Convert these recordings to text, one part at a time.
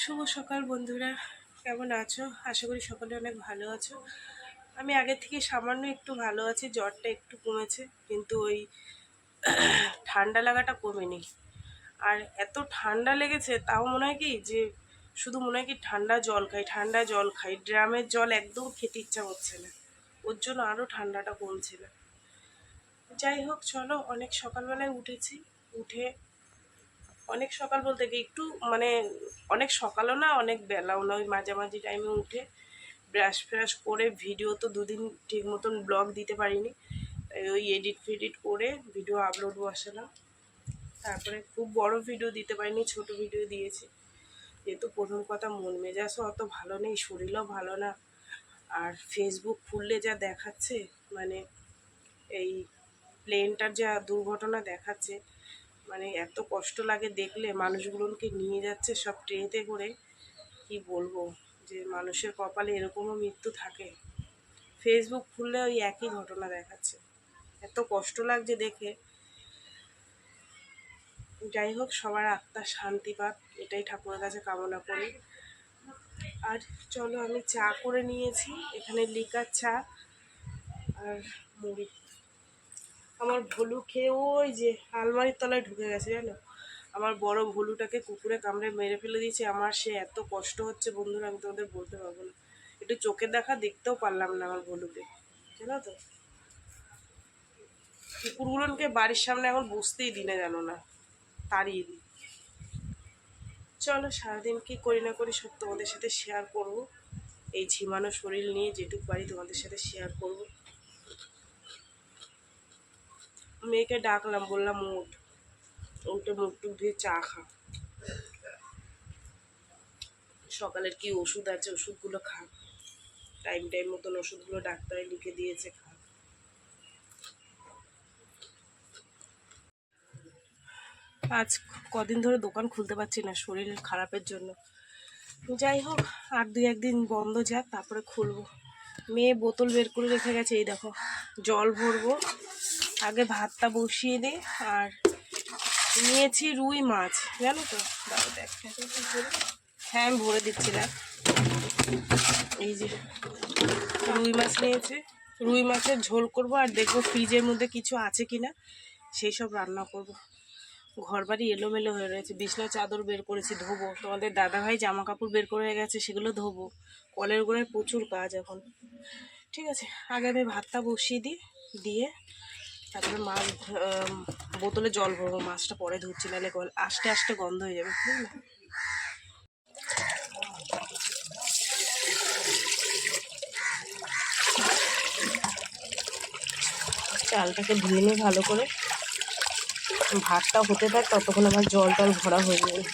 শুভ সকাল বন্ধুরা, কেমন আছো? আশা করি সকলে অনেক ভালো আছো। আমি আগের থেকে সামান্য একটু ভালো আছি, জ্বরটা একটু কমেছে, কিন্তু ওই ঠান্ডা লাগাটা কমেনি। আর এত ঠান্ডা লেগেছে, তাও মনে হয় কি যে শুধু মনে হয় কি ঠান্ডা জল খাই, ঠান্ডা জল খাই, ড্রামের জল একদম খেতে ইচ্ছা করছে না, ওর জন্য আরও ঠান্ডাটা কমছে না। যাই হোক, চলো, অনেক সকালবেলায় উঠেছি, উঠে অনেক সকাল বলতে কি একটু মানে অনেক সকালও না অনেক বেলাও না, ওই মাঝামাঝি টাইমে উঠে ব্রাশ ফ্রাশ করে ভিডিও তো দুদিন ঠিক মতন ব্লগ দিতে পারিনি, তাই ওই এডিট ফেডিট করে ভিডিও আপলোড বসালাম। তারপরে খুব বড় ভিডিও দিতে পারিনি, ছোট ভিডিও দিয়েছি, যেহেতু প্রথম কথা মন মেজাজও অত ভালো নেই, শরীরও ভালো না। আর ফেসবুক খুললে যা দেখাচ্ছে, মানে এই প্লেনটার যা দুর্ঘটনা দেখাচ্ছে, মানে এত কষ্ট লাগে দেখলে, মানুষগুলোকে নিয়ে যাচ্ছে সব ট্রেনেতে করে। কি বলবো, যে মানুষের কপালে এরকমও মৃত্যু থাকে। ফেসবুক খুললে ওই একই ঘটনা দেখাচ্ছে, এত কষ্ট লাগছে দেখে। যাই হোক, সবার আত্মার শান্তি পাক, এটাই ঠাকুরের কাছে কামনা করি। আর চলো, আমি চা করে নিয়েছি, এখানে লিকার চা আর মুড়ি। আমার ভুলু খেয়ে ওই যে আলমারির তলায় ঢুকে গেছে, জানো। আমার বড় ভুলুটাকে কুকুরে কামড়ে মেরে ফেলে দিয়েছে, আমার সে এত কষ্ট হচ্ছে বন্ধুরা, আমি তোমাদের বলতে পারবো না। একটু চোখে দেখা দেখতেও পারলাম না আমার ভুলুকে, জানো তো। কুকুরগুলোকে বাড়ির সামনে এখন বসতেই দিনে, জানো না, তাড়িয়ে দিই। চলো, সারাদিন কি করি না করি সব তোমাদের সাথে শেয়ার করব। এই ঝিমানো শরীর নিয়ে যেটুকু পারি তোমাদের সাথে শেয়ার করব। মেয়েকে ডাকলাম, বললাম উঠে মুখ টুক ধুয়ে চা খা, সকালের কি ওষুধ আছে ওষুধগুলো খা, টাইম টাইম মতন ওষুধগুলো ডাক্তারে লিখে দিয়েছে, খা। আজ কদিন ধরে দোকান খুলতে পারছি না শরীর খারাপের জন্য। যাই হোক, আর দুই একদিন বন্ধ যাক, তারপরে খুলবো। মেয়ে বোতল বের করে রেখে গেছে, এই দেখো জল ভরবো। আগে ভাতটা বসিয়ে দিই। আর নিয়েছি রুই মাছ, জানো তো, দাও দেখ। হ্যাঁ, আমি ভরে দিচ্ছিলাম। এই যে রুই মাছ নিয়েছি, রুই মাছের ঝোল করব, আর দেখবো ফ্রিজের মধ্যে কিছু আছে কিনা, সেই সব রান্না করব। ঘর বাড়ি এলোমেলো হয়ে রয়েছে, বিছনা চাদর বের করেছি, ধোবো। তোমাদের দাদাভাই জামা কাপড় বের করে গেছে, সেগুলো ধোবো। কলের গোড়ায় প্রচুর কাজ এখন। ঠিক আছে, আগে আমি ভাতটা বসিয়ে দিই, দিয়ে তারপরে মাছ বোতলে জল ভরবো। মাছটা পরে ধুচ্ছি, নাহলে আস্তে আস্তে গন্ধ হয়ে যাবে, বুঝলে। চালটাকে ধুয়ে নিই ভালো করে, ভাতটা হতে থাক, ততক্ষণ আমার জল টল ভরা হয়ে যাবে।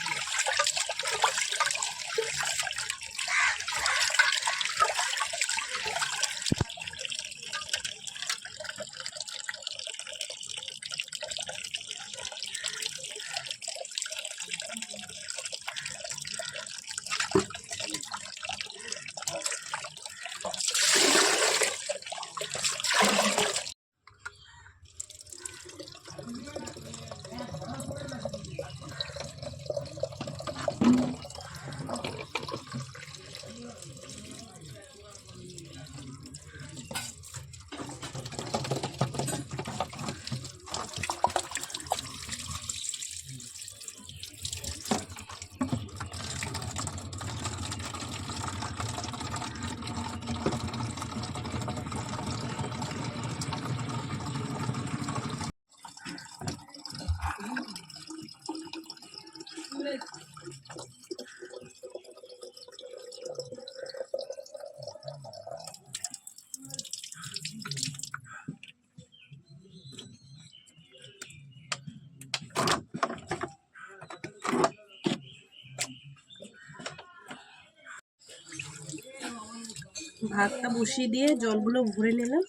ভাতটা বসিয়ে দিয়ে জলগুলো ভরে নিলাম,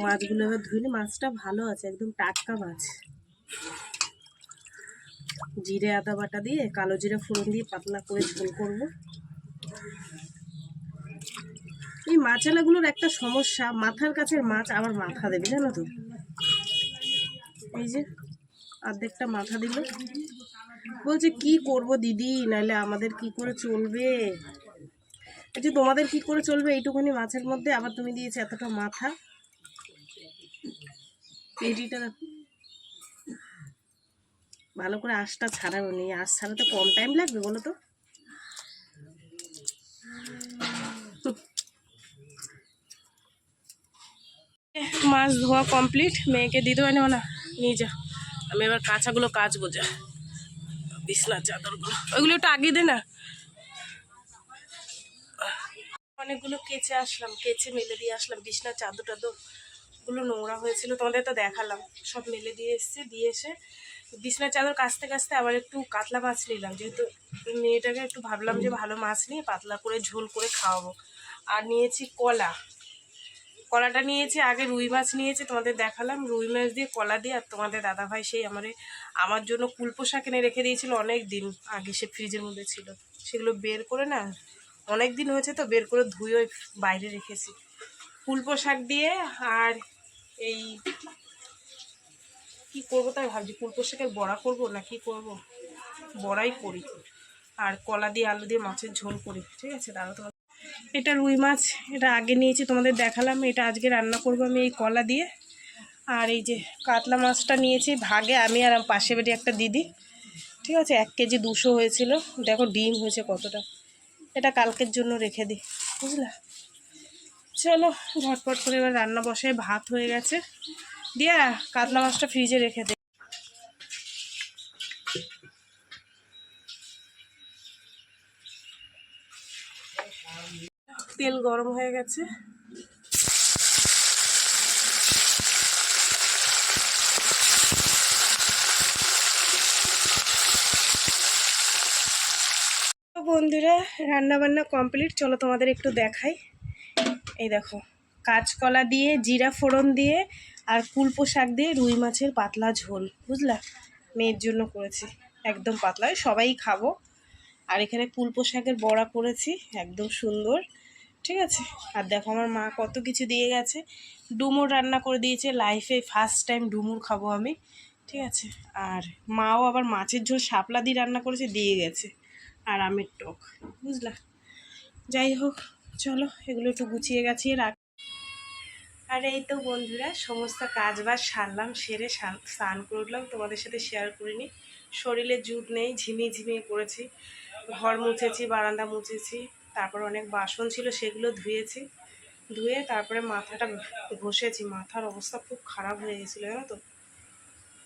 মাছগুলো এবার ধুইলে। মাছটা ভালো আছে, একদম টাটকা মাছ। জিরে আদা বাটা দিয়ে, কালো জিরে ফোড়ন দিয়ে পাতলা করে ঝোল করব। এই মাছালাগুলোর একটা সমস্যা, মাথার কাছের মাছ আবার মাথা দেবে, জানো তো। এই যে অর্ধেকটা মাথা দিল, বলছে কি করব দিদি, নাহলে আমাদের কি করে চলবে। বলছি তোমাদের কি করে চলবে এইটুকুনি মাছের মধ্যে, আবার তুমি দিয়েছো এতটা মাথা। পেটিটা ভালো করে আঁশটা ছাড়াও নি, আঁশ ছাড়াতে কম টাইম লাগবে বলো তো। মাছ ধোয়া কমপ্লিট, মেয়েকে দিতে পারি না, নিয়ে যা। আমি এবার কাঁচাগুলো কাচবো, যা বিছনার চাদরগুলো ওইগুলো একটু আগে দে না। অনেকগুলো কেচে আসলাম, কেচে মেলে দিয়ে আসলাম। বিছনার চাদর টাদর গুলো নোংরা হয়েছিল, তোমাদের তো দেখালাম, সব মেলে দিয়ে এসছে। দিয়ে এসে বিছনার চাদর কাচতে কাচতে আবার একটু কাতলা মাছ নিলাম, যেহেতু মেয়েটাকে একটু ভাবলাম যে ভালো মাছ নিয়ে পাতলা করে ঝোল করে খাওয়াবো। আর নিয়েছি কলা, কলাটা নিয়েছি। আগে রুই মাছ নিয়েছি, তোমাদের দেখালাম, রুই মাছ দিয়ে কলা দিয়ে। আর তোমাদের দাদাভাই সেই আমার জন্য কুলপো শাক এনে রেখে দিয়েছিল অনেক দিন আগে, সে ফ্রিজের মধ্যে ছিল, সেগুলো বের করে না, অনেক দিন হয়েছে তো, বের করে ধুয়ে বাইরে রেখেছি। কুলপো শাক দিয়ে আর এই কি করবো তাই ভাবছি, কুলপো শাকের বড়া করবো না কি করব, বড়াই করি। আর কলা দিয়ে আলু দিয়ে মাছের ঝোল করি, ঠিক আছে। দাঁড়াও তোমার, এটা রুই মাছ, এটা আগে নিয়েছি তোমাদের দেখালাম। এটা আজকে রান্না করবো আমি এই কলা দিয়ে। আর এই যে কাতলা মাছটা নিয়েছি ভাগে, আমি আর পাশে বাড়ি একটা দিদি, ঠিক আছে। 1 কেজি 200 হয়েছিল, দেখো ডিম হয়েছে কতটা। এটা কালকের জন্য রেখে দিই, বুঝলা। চলো ঝটপট করে এবার রান্না বসায়, ভাত হয়ে গেছে। দিয়া কাতলা মাছটা ফ্রিজে রেখে দে। তেল গরম হয়ে গেছে, বন্ধুরা রান্না বান্না কমপ্লিট। চলো তোমাদের একটু দেখাই। এই দেখো, কাঁচকলা দিয়ে জিরা ফোড়ন দিয়ে আর কুলপো শাক দিয়ে রুই মাছের পাতলা ঝোল, বুঝলা। মেয়ের জন্য করেছি, একদম পাতলা, সবাই খাবো। আর এখানে কুলপো শাকের বড়া করেছি, একদম সুন্দর, ঠিক আছে। আর দেখো আমার মা কত কিছু দিয়ে গেছে। ডুমুর রান্না করে দিয়েছে, লাইফে ফার্স্ট টাইম ডুমুর খাবো আমি, ঠিক আছে। আর মাও আবার মাছের ঝোল শাপলা দিয়ে রান্না করেছে, দিয়ে গেছে। আর আমের টক, বুঝলা। যাই হোক, চলো এগুলো একটু গুছিয়ে গাছিয়ে রাখ। আর এই তো বন্ধুরা সমস্ত কাজ বাজ সারলাম, সেরে স্নান করলাম, তোমাদের সাথে শেয়ার করিনি। শরীরে জুট নেই, ঝিমিয়ে ঝিমিয়ে পড়েছি। ঘর মুছেছি, বারান্দা মুছেছি, তারপর অনেক বাসন ছিল সেগুলো ধুয়েছি। ধুয়ে তারপরে মাথাটা ঘষেছি, মাথার অবস্থা খুব খারাপ হয়ে গেছিলো, জানো তো।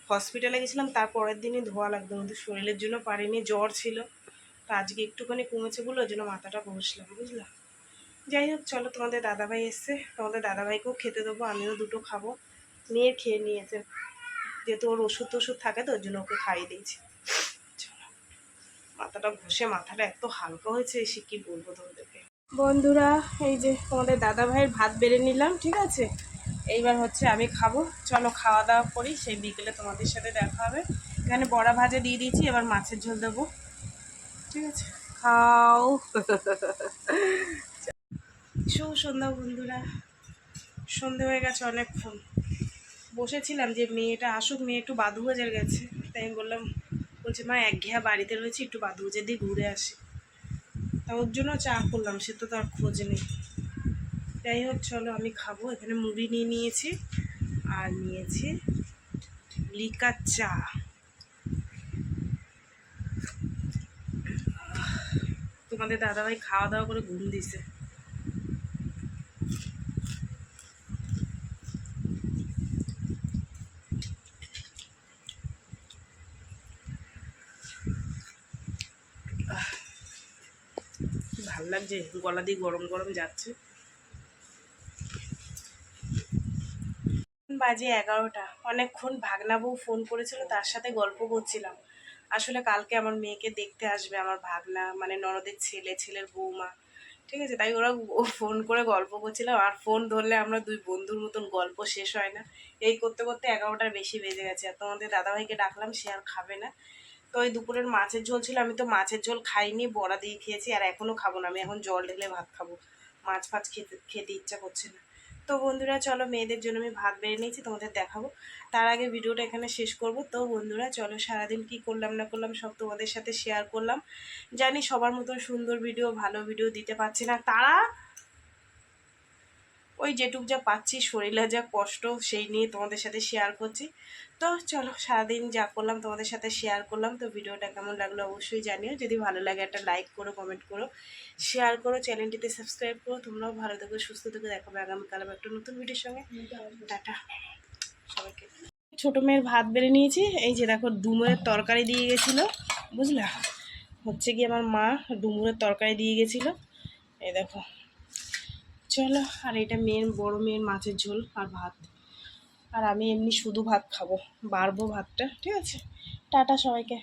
হসপিটালে গেছিলাম, তার পরের দিনই ধোয়া লাগতো, কিন্তু শরীরের জন্য পারিনি, জ্বর ছিল। তো আজকে একটুখানি কমেছে বলে ওই জন্য মাথাটা ঘষলাম, বুঝলাম। যাই হোক, চলো তোমাদের দাদাভাই এসছে, তোমাদের দাদাভাইকেও খেতে দেবো, আমিও দুটো খাবো। মেয়ে খেয়ে নিয়েছে, যেহেতু ওর ওষুধ টষুধ থাকে তো ওর জন্য ওকে খাইয়ে দিয়েছি। চলো, মাথাটা ঘষে মাথাটা এত হালকা হয়েছে সে কি বলবো তোমাদেরকে। বন্ধুরা এই যে তোমাদের দাদাভাইয়ের ভাত বেড়ে নিলাম, ঠিক আছে। এইবার হচ্ছে আমি খাবো, চলো খাওয়া দাওয়া করি, সেই বিকেলে তোমাদের সাথে দেখা হবে। এখানে বড়া ভাজা দিয়ে দিয়েছি, এবার মাছের ঝোল দেবো, ঠিক আছে। খাও। শুভ সন্ধ্যা বন্ধুরা, সন্ধে হয়ে গেছে অনেকক্ষণ। বসেছিলাম যে মেয়েটা আসুক, মেয়ে একটু বাদুবাজার গেছে, তাই আমি বললাম, বলছে মা একঘেয়া বাড়িতে রয়েছে, একটু বাদুবাজার দিয়ে ঘুরে আসি। তা ওর জন্য চা করলাম, সে তো তার খোঁজ নেই। যাই হোক, চলো আমি খাবো। এখানে মুড়ি নিয়ে নিয়েছি আর নিয়েছি লিকার চা। তোমাদের দাদাভাই খাওয়া দাওয়া করে ঘুম দিছে। ভাল লাগছে, গলা দিয়ে গরম গরম যাচ্ছে। বাজে 11টা, অনেকক্ষণ ভাগনা বউ ফোন করেছিল, তার সাথে গল্প করছিলাম। আসলে কালকে আমার মেয়েকে দেখতে আসবে আমার ভাগনা, মানে ননদের ছেলে, ছেলের বৌমা, ঠিক আছে। তাই ওরা ফোন করে গল্প করছিলাম, আর ফোন ধরলে আমরা দুই বন্ধুর মতন গল্প শেষ হয় না। এই করতে করতে 11টার বেশি বেজে গেছে। আর তোমাদের দাদাভাইকে ডাকলাম, সে আর খাবে না। তো ওই দুপুরের মাছের ঝোল ছিল, আমি তো মাছের ঝোল খাইনি, বড়া দিয়ে খেয়েছি, আর এখনও খাবো না। আমি এখন জল ঢেলে ভাত খাবো, মাছ ফাছ খেতে খেতে ইচ্ছা করছে না। তো বন্ধুরা চলো, মেয়েদের জন্য আমি ভাত বেড়ে নিয়েছি, তোমাদের দেখাবো। তার আগে ভিডিওটা এখানে শেষ করব। তো বন্ধুরা চলো, সারাদিন কি করলাম না করলাম সব তোমাদের সাথে শেয়ার করলাম। জানি সবার মতন সুন্দর ভিডিও, ভালো ভিডিও দিতে পারছি না, তারা ওই যেটুক যা পাচ্ছি, শরীরে যা কষ্ট সেই নিয়ে তোমাদের সাথে শেয়ার করছি। তো চলো, সারাদিন যা করলাম তোমাদের সাথে শেয়ার করলাম। তো ভিডিওটা কেমন লাগলো অবশ্যই জানিও। যদি ভালো লাগে একটা লাইক করো, কমেন্ট করো, শেয়ার করো, চ্যানেলটিতে সাবস্ক্রাইব করো। তোমরাও ভালো থেকো, সুস্থ থেকো। দেখাবে আগামীকাল আবার একটা নতুন ভিডিওর সঙ্গে। টাটা সবাইকে। ছোটো মেয়ের ভাত বেড়ে নিয়েছি। এই যে দেখো, ডুমুরের তরকারি দিয়ে গেছিলো, বুঝলা, হচ্ছে কি আমার মা ডুমুরের তরকারি দিয়ে গেছিলো। এই দেখো, চলো। আর এটা মেয়ের, বড় মেয়ের মাছের ঝোল আর ভাত। আর আমি এমনি শুধু ভাত খাবো, বাড়বো ভাতটা, ঠিক আছে। টাটা সবাইকে।